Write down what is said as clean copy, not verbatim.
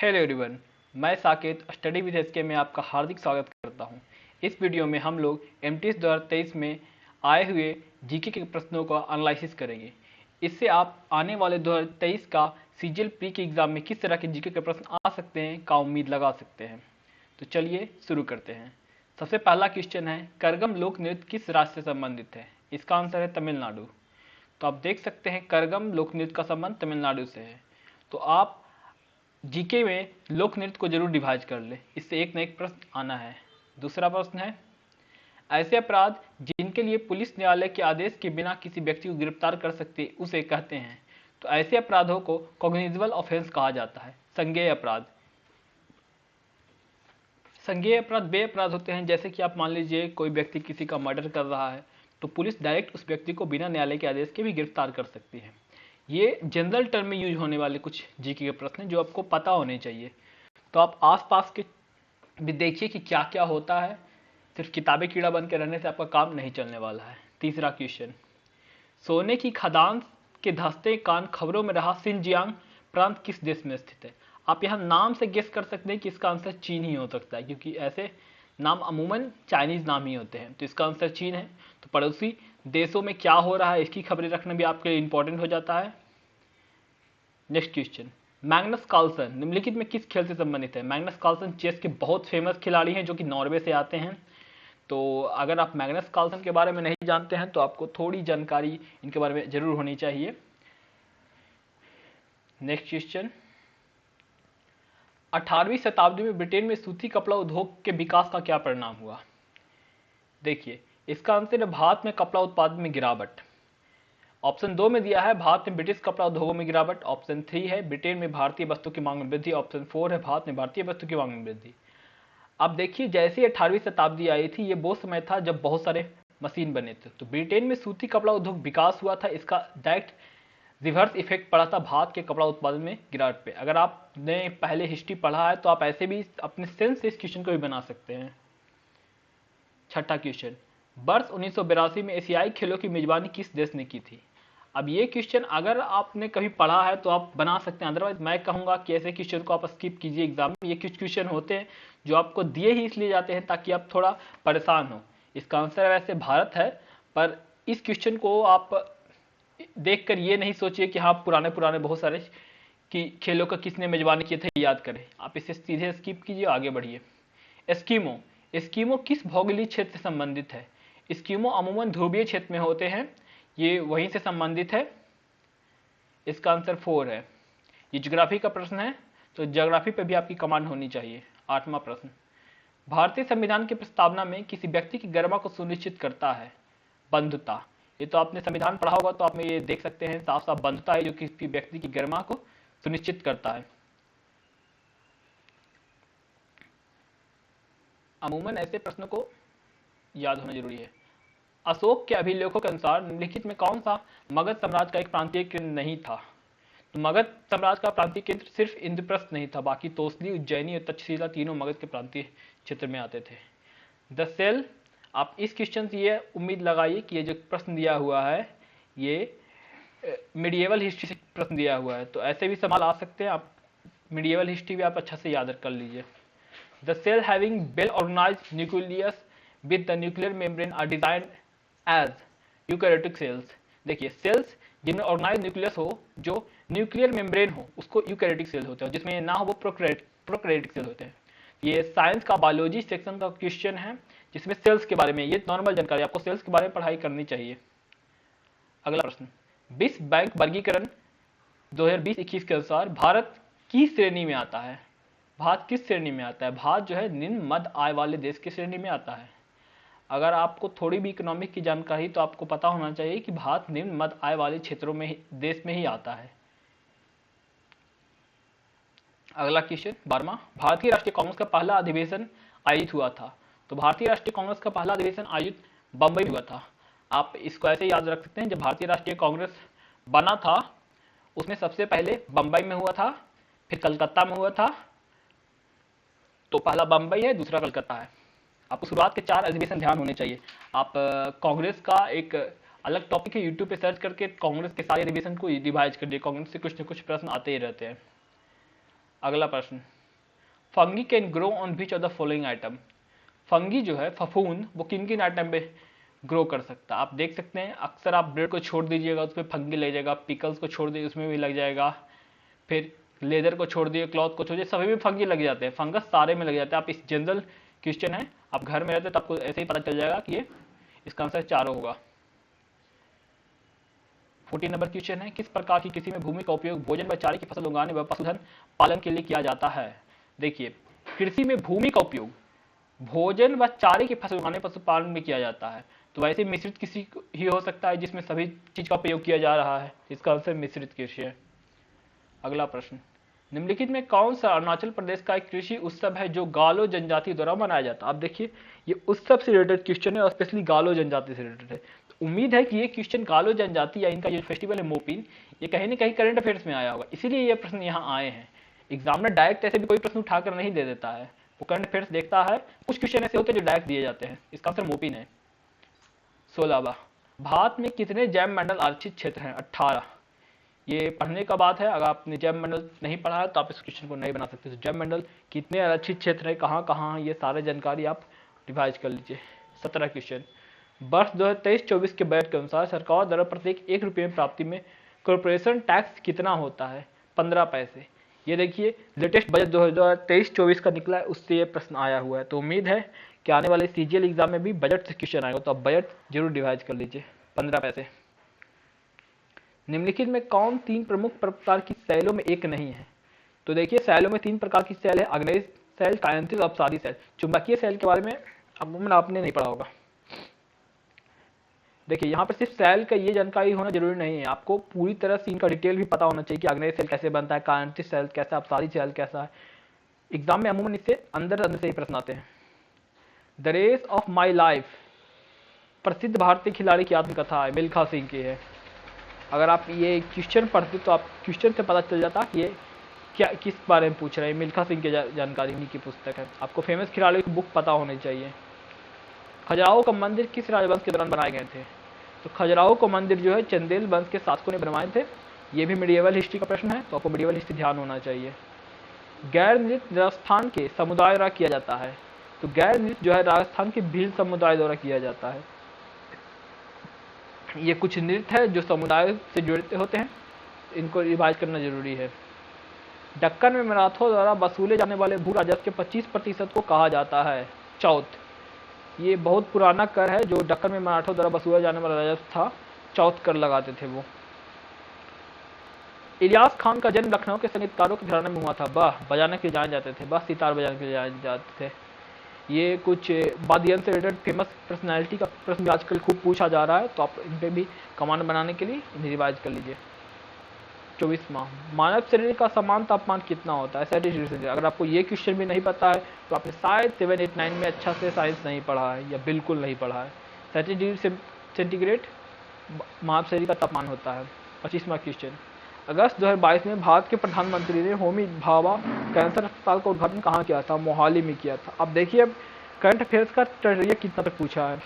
Hello everyone, मैं Saket study with SK में आपका हार्दिक स्वागत करता हूं। इस वीडियो में हम लोग एमटीएस 2023 में आए हुए जीके के प्रश्नों का एनालिसिस करेंगे। इससे आप आने वाले 2023 का सीजीएल प्री के एग्जाम में किस तरह के जीके के प्रश्न आ सकते हैं का उम्मीद लगा सकते हैं। तो चलिए शुरू करते हैं। सबसे पहला क्वेश्चन है, करगम लोक नृत्य किस राज्य से संबंधित है? इसका आंसर है तमिलनाडु। तो आप देख सकते हैं करगम लोक नृत्य का संबंध तमिलनाडु से है। तो आप जीके में लोक नृत्य को जरूर डिवाइड कर ले, इससे एक न एक प्रश्न आना है। दूसरा प्रश्न है, ऐसे अपराध जिनके लिए पुलिस न्यायालय के आदेश के बिना किसी व्यक्ति को गिरफ्तार कर सकते उसे कहते हैं। तो ऐसे अपराधों को कॉग्निजेबल ऑफेंस कहा जाता है। संज्ञेय अपराध, संज्ञेय अपराध वे अपराध होते हैं जैसे कि आप मान लीजिए कोई व्यक्ति किसी का मर्डर कर रहा है तो पुलिस डायरेक्ट उस व्यक्ति को बिना न्यायालय के आदेश के भी गिरफ्तार कर सकती है। ये जनरल टर्म में यूज होने वाले कुछ जीके के प्रश्न हैं जो आपको पता होने चाहिए। तो आप आसपास के भी देखिए कि क्या क्या होता है, सिर्फ किताबें कीड़ा बन के रहने से आपका काम नहीं चलने वाला है। तीसरा क्वेश्चन, सोने की खदान के धंसते कान खबरों में रहा सिनजियांग प्रांत किस देश में स्थित है? आप यहाँ नाम से गेस कर सकते हैं कि इसका आंसर चीन ही हो सकता है, क्योंकि ऐसे नाम अमूमन चाइनीज नाम ही होते हैं। तो इसका आंसर चीन है। तो पड़ोसी देशों में क्या हो रहा है इसकी खबरें रखना भी आपके लिए इंपॉर्टेंट हो जाता है। नेक्स्ट क्वेश्चन, मैग्नस कार्लसन निम्नलिखित में किस खेल से संबंधित है? मैग्नस कार्लसन चेस के बहुत फेमस खिलाड़ी हैं जो कि नॉर्वे से आते हैं। तो अगर आप मैग्नस कार्लसन के बारे में नहीं जानते हैं तो आपको थोड़ी जानकारी इनके बारे में जरूर होनी चाहिए। नेक्स्ट क्वेश्चन, 18वीं शताब्दी में ब्रिटेन में सूती कपड़ा उद्योग के विकास का क्या परिणाम हुआ? देखिए, इसका आंसर है भारत में कपड़ा उत्पादन में गिरावट। ऑप्शन 2 में दिया है भारत में ब्रिटिश कपड़ा उद्योगों में गिरावट। ऑप्शन 3 है ब्रिटेन में भारतीय वस्तु की मांग में वृद्धि। ऑप्शन 4 है भारत में भारतीय वस्तु की मांग में वृद्धि। अब देखिए, जैसे 18वीं शताब्दी आई थी ये वो समय था जब बहुत सारे मशीन बने थे। तो ब्रिटेन में सूती कपड़ा उद्योग विकास हुआ था, इसका डायरेक्ट रिवर्स इफेक्ट पड़ा था भारत के कपड़ा उत्पादन में गिरावट पे। अगर आपने पहले हिस्ट्री पढ़ा है तो आप ऐसे भी अपने सेंस से इस क्वेश्चन को भी बना सकते हैं। छठा क्वेश्चन, वर्ष 1982 में एशियाई खेलों की मेजबानी किस देश ने की थी? अब ये क्वेश्चन अगर आपने कभी पढ़ा है तो आप बना सकते हैं, अदरवाइज मैं कहूंगा कि ऐसे क्वेश्चन को आप स्किप कीजिए एग्जाम में। ये कुछ क्वेश्चन होते हैं जो आपको दिए ही इसलिए जाते हैं ताकि आप थोड़ा परेशान हो। इसका आंसर वैसे भारत है, पर इस क्वेश्चन को आप देखकर ये नहीं सोचिए कि हाँ पुराने बहुत सारे कि खेलों का किसने मेजबानी किए थे याद करें। आप इसे सीधे स्किप कीजिए, आगे बढ़िए। एस्किमो, एस्किमो किस भौगोलिक क्षेत्र से संबंधित है? एस्किमो अमूमन ध्रुवीय क्षेत्र में होते हैं, ये वहीं से संबंधित है। इसका आंसर 4 है। ये ज्योग्राफी का प्रश्न है तो ज्योग्राफी पे भी आपकी कमांड होनी चाहिए। 8वां प्रश्न, भारतीय संविधान की प्रस्तावना में किसी व्यक्ति की गरिमा को सुनिश्चित करता है? बंधुता। ये तो आपने संविधान पढ़ा होगा तो आप में ये देख सकते हैं साफ साफ बंधुता है जो किसी व्यक्ति की गरिमा को सुनिश्चित करता है। अमूमन ऐसे प्रश्नों को याद होना जरूरी है। अशोक के अभिलेखों के अनुसार निम्नलिखित में कौन सा मगध साम्राज्य का एक प्रांतीय केंद्र नहीं था? तो मगध साम्राज्य का प्रांतीय केंद्र सिर्फ इंद्रप्रस्थ नहीं था, बाकी तोसली, उज्जैनी और तक्षशिला तीनों मगध के प्रांतीय क्षेत्र में आते थे। द सेल, आप इस क्वेश्चन से ये उम्मीद लगाइए कि ये जो प्रश्न दिया हुआ है ये मिडिएवल हिस्ट्री से प्रश्न दिया हुआ है, तो ऐसे भी सवाल आ सकते हैं। आप मिडिएवल हिस्ट्री भी आप अच्छा से याद कर लीजिए। The cell having well organised nucleus with the nuclear membrane are designed as eukaryotic cells. देखिए, सेल्स जिनमें ऑर्गेनाइज्ड न्यूक्लियस हो, जो न्यूक्लियर मेम्ब्रेन हो, उसको यूकैरियोटिक सेल होते हैं, जिसमें ना हो वो प्रोकैरियोटिक सेल होते हैं। ये साइंस का बायोलॉजी सेक्शन का क्वेश्चन है जिसमें सेल्स के बारे में, ये नॉर्मल जानकारी, आपको सेल्स के बारे में पढ़ाई करनी चाहिए। अगला प्रश्न, विश्व बैंक वर्गीकरण 2020-21 के अनुसार भारत किस श्रेणी में आता है? भारत किस श्रेणी में आता है? भारत जो है निम्न मध्य आय वाले देश की श्रेणी में आता है। अगर आपको थोड़ी भी इकोनॉमिक की जानकारी तो आपको पता होना चाहिए कि भारत निम्न मध्य आय वाले क्षेत्रों में देश में ही आता है। अगला क्वेश्चन 12वां, भारतीय राष्ट्रीय कांग्रेस का पहला अधिवेशन आयोजित हुआ था? तो भारतीय राष्ट्रीय कांग्रेस का पहला अधिवेशन आयोजित बंबई में हुआ था। आप इसको ऐसे याद रख सकते हैं, जब भारतीय राष्ट्रीय कांग्रेस बना था उसमें सबसे पहले बंबई में हुआ था, फिर कलकत्ता में हुआ था। तो पहला बंबई है, दूसरा कलकत्ता है। आपको शुरुआत के 4 अधिवेशन ध्यान होने चाहिए। आप कांग्रेस का एक अलग टॉपिक है, यूट्यूब पे सर्च करके कांग्रेस के सारे अधिवेशन को रिवाइज कर दिए। कांग्रेस से कुछ न कुछ प्रश्न आते ही रहते हैं। अगला प्रश्न, fungi can grow on which of the following item. Fungi जो है, फफूंद, वो किन किन आइटम पे ग्रो कर सकता है। आप देख सकते हैं अक्सर आप ब्रेड को छोड़ दीजिएगा उस पर फंगी लग जाएगा, पिकल्स को छोड़ दीजिए उसमें भी लग जाएगा, फिर लेदर को छोड़ दिए, क्लॉथ को छोड़ दिए, सभी में फंगी लग जाते हैं, फंगस सारे में लग जाते हैं। आप इस जनरल क्वेश्चन है, आप घर में रहते तो आपको ऐसे ही पता चल जाएगा कि ये इसका आंसर चारों होगा। 14 नंबर क्वेश्चन है, किस प्रकार की कृषि में भूमि का उपयोग भोजन व चारे की फसल उगाने व पशुधन पालन के लिए किया जाता है। देखिए, कृषि में भूमि का उपयोग भोजन व चारे की फसल उगाने पशुपालन में किया जाता है, तो वैसे मिश्रित कृषि ही हो सकता है जिसमें सभी चीज का प्रयोग किया जा रहा है, इसका आंसर मिश्रित कृषि है। अगला प्रश्न, निम्नलिखित में कौन सा अरुणाचल प्रदेश का एक कृषि उत्सव है जो गालो जनजाति द्वारा मनाया जाता है। आप देखिए, ये उत्सव से रिलेटेड क्वेश्चन है और स्पेशली गालो जनजाति से रिलेटेड है, तो उम्मीद है कि ये क्वेश्चन गालो जनजाति या इनका जो फेस्टिवल है मोपिन, ये कहीं ना कहीं करंट अफेयर्स में आया होगा, इसीलिए ये प्रश्न यहाँ आए हैं। एग्जामिनर डायरेक्ट ऐसे भी कोई प्रश्न उठाकर नहीं दे देता है, वो करंट अफेयर्स देखता है, कुछ क्वेश्चन ऐसे होते हैं जो डायरेक्ट दिए जाते हैं। इसका आंसर मोपिन है। 16वां, भारत में कितने जैव मंडल आरक्षित क्षेत्र हैं। 18। ये पढ़ने का बात है, अगर आपने जैव मंडल नहीं पढ़ा है तो आप इस क्वेश्चन को नहीं बना सकते। तो जैव मंडल कितने आरक्षित क्षेत्र है, कहाँ कहाँ, ये सारे जानकारी आप रिवाइज कर लीजिए। 17 क्वेश्चन, वर्ष 2023-24 के बजट के अनुसार सरकार द्वारा प्रत्येक 1 रुपये में प्राप्ति में कॉर्पोरेशन टैक्स कितना होता है। 15 पैसे। ये देखिए, लेटेस्ट बजट 2023-24 का निकला है, उससे ये प्रश्न आया हुआ है, तो उम्मीद है कि आने वाले सीजीएल एग्जाम में भी बजट से क्वेश्चन आएगा, तो आप बजट जरूर रिवाइज कर लीजिए। 15 पैसे। निम्नलिखित में कौन 3 प्रमुख प्रकार की सेलों में एक नहीं है। तो देखिए, सेलों में 3 प्रकार की सेल है, आग्नेय सेल, कायांतित और अपसारी सेल। चुंबकीय सेल के बारे में अमूमन आपने नहीं पढ़ा होगा। देखिए, यहाँ पर सिर्फ सेल का ये जानकारी होना जरूरी नहीं है, आपको पूरी तरह से इनका डिटेल भी पता होना चाहिए कि आग्नेय सेल कैसे बनता है, कायांतित सेल कैसा, अपसारी सेल कैसा है। एग्जाम में अमूमन इससे अंदर से ही प्रश्न आते हैं। The race of my life प्रसिद्ध भारतीय खिलाड़ी की आत्मकथा है, मिल्खा सिंह की है। अगर आप ये क्वेश्चन पढ़ते तो आप क्वेश्चन से पता चल जाता कि ये क्या किस बारे में पूछ रहे हैं। मिल्खा सिंह की जानकारी उन्हीं की पुस्तक है। आपको फेमस खिलाड़ी की बुक पता होनी चाहिए। खजुराहो का मंदिर किस राजवंश के दौरान बनाए गए थे। तो खजुराहो का मंदिर जो है चंदेल वंश के शासकों ने बनवाए थे। ये भी मिडिएवल हिस्ट्री का प्रश्न है, तो आपको मिडिएवल हिस्ट्री ध्यान होना चाहिए। गैर नृत्य राजस्थान के समुदाय द्वारा किया जाता है। तो गैर नृत्य जो है राजस्थान के भील समुदाय द्वारा किया जाता है। ये कुछ नृत्य है जो समुदाय से जुड़ते होते हैं, इनको रिवाइज करना जरूरी है। दक्कन में मराठों द्वारा वसूले जाने वाले भू राजस्व के 25% को कहा जाता है चौथ। ये बहुत पुराना कर है जो दक्कन में मराठों द्वारा वसूला जाने वाला राजस्व था, चौथ कर लगाते थे वो। इलियास खान का जन्म लखनऊ के संगीतकारों के घराने में हुआ था। बाह बजाने के लिए जाने जाते थे, बस सितार बजाने के लिए जाने जाते थे। ये कुछ वाद्ययंत्र से रिलेटेड फेमस पर्सनैलिटी का प्रश्न आजकल खूब पूछा जा रहा है, तो आप इन पर भी कमांड बनाने के लिए इन्हें रिवाइज कर लीजिए। 24वां, मानव शरीर का समान तापमान कितना होता है 30 डिग्री सेंटीग्रेड। अगर आपको ये क्वेश्चन भी नहीं पता है तो आपने शायद 7, 8, 9 में अच्छा से साइंस नहीं पढ़ा है या बिल्कुल नहीं पढ़ा है। 30 डिग्री सेंटीग्रेड मानव शरीर का तापमान होता है। 25वां क्वेश्चन, अगस्त 2022 में भारत के प्रधानमंत्री ने होमी भाभा कैंसर अस्पताल का उद्घाटन कहाँ किया था। मोहाली में किया था। अब देखिए, करंट अफेयर्स का टर्रिया कितना तक पूछा है।